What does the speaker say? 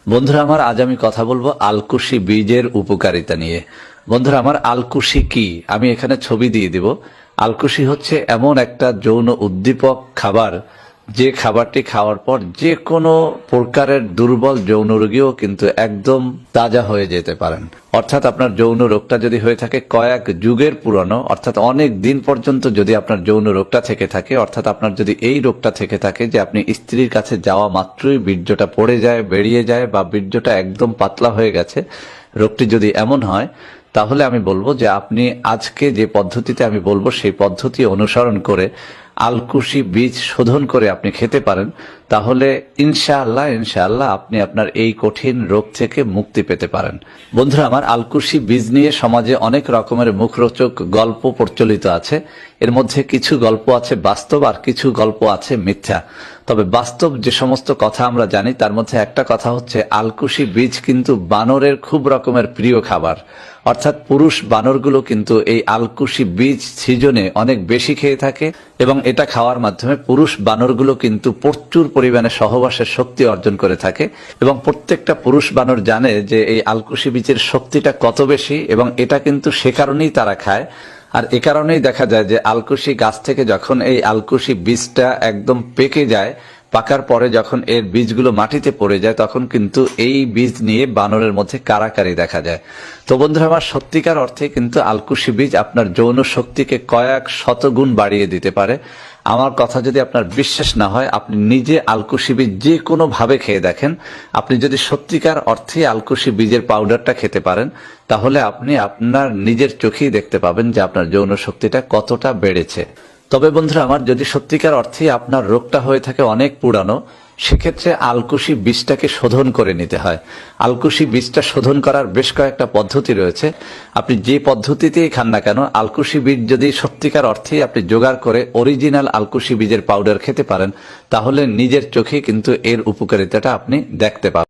বন্ধুরা আমার, আজ আমি কথা বলবো আলকুশি বীজের উপকারিতা নিয়ে। বন্ধুরা আমার, আলকুশি কি আমি এখানে ছবি দিয়ে দিব। আলকুশি হচ্ছে এমন একটা যৌন উদ্দীপক খাবার, যে খাবারটি খাওয়ার পর যে কোনো প্রকারের দুর্বল যৌন রোগীও কিন্তু একদম তাজা হয়ে যেতে পারেন। অর্থাৎ আপনার যৌন রোগটা যদি হয়ে থাকে কয়েক যুগের পুরনো, অর্থাৎ অনেক দিন পর্যন্ত যদি আপনার যৌন রোগটা থেকে থাকে, অর্থাৎ আপনার যদি এই রোগটা থেকে থাকে যে আপনি স্ত্রীর কাছে যাওয়া মাত্রই বীর্যটা পড়ে যায়, বেরিয়ে যায়, বা বীর্যটা একদম পাতলা হয়ে গেছে, রোগটি যদি এমন হয়, তাহলে আমি বলবো যে আপনি আজকে যে পদ্ধতিতে আমি বলবো সেই পদ্ধতি অনুসরণ করে আলকুশি বীজ শোধন করে আপনি খেতে পারেন, তাহলে ইনশাআল্লাহ আপনি আপনার এই কঠিন রোগ থেকে মুক্তি পেতে পারেন। বন্ধুরা আমার, আলকুশি বীজ নিয়ে সমাজে অনেক রকমের মুখরোচক গল্প প্রচলিত আছে। এর মধ্যে কিছু গল্প আছে বাস্তব, আর কিছু গল্প আছে মিথ্যা। তবে বাস্তব যে সমস্ত কথা আমরা জানি, তার মধ্যে একটা কথা হচ্ছে আলকুশি বীজ কিন্তু বানরের খুব রকমের প্রিয় খাবার। অর্থাৎ পুরুষ বানরগুলো কিন্তু এই আলকুশি বীজ সিজনে অনেক বেশি খেয়ে থাকে, এবং এটা খাওয়ার মাধ্যমে পুরুষ বানরগুলো কিন্তু প্রচুর পরিমাণে সহবাসের শক্তি অর্জন করে থাকে। এবং প্রত্যেকটা পুরুষ বানর জানে যে এই আলকুশি বীজের শক্তিটা কত বেশি, এবং এটা কিন্তু সে কারণেই তারা খায়। আর এ কারণেই দেখা যায় যে আলকুশি গাছ থেকে যখন এই আলকুশি বীজটা একদম পেকে যায়, পাকার পরে যখন এর বীজগুলো মাটিতে পড়ে যায়, তখন কিন্তু এই বীজ নিয়ে বানরের মধ্যে কারাকারি দেখা যায়। তো বন্ধুরা আমার, সত্যিকার অর্থে কিন্তু আলকুশি বীজ আপনার যৌন শক্তিকে কয়েক শতগুণ বাড়িয়ে দিতে পারে। আমার কথা যদি আপনার বিশ্বাস না হয়, আপনি নিজে আলকুশি বীজ যে কোনো ভাবে খেয়ে দেখেন। আপনি যদি সত্যিকার অর্থে আলকুশি বীজের পাউডারটা খেতে পারেন, তাহলে আপনি আপনার নিজের চোখেই দেখতে পাবেন যে আপনার যৌন শক্তিটা কতটা বেড়েছে। তবে বন্ধুরা আমার, যদি সত্যিকার অর্থে আপনার রোগটা হয়ে থাকে অনেক পুরানো, সেক্ষেত্রে আলকুশি বীজটাকে শোধন করে নিতে হয়। আলকুশি বীজটা শোধন করার বেশ কয়েকটা পদ্ধতি রয়েছে। আপনি যে পদ্ধতিতেই খান না কেন, আলকুশি বীজ যদি সত্যিকার অর্থে আপনি জোগাড় করে অরিজিনাল আলকুশি বীজের পাউডার খেতে পারেন, তাহলে নিজের চোখে কিন্তু এর উপকারিতাটা আপনি দেখতে পাবেন।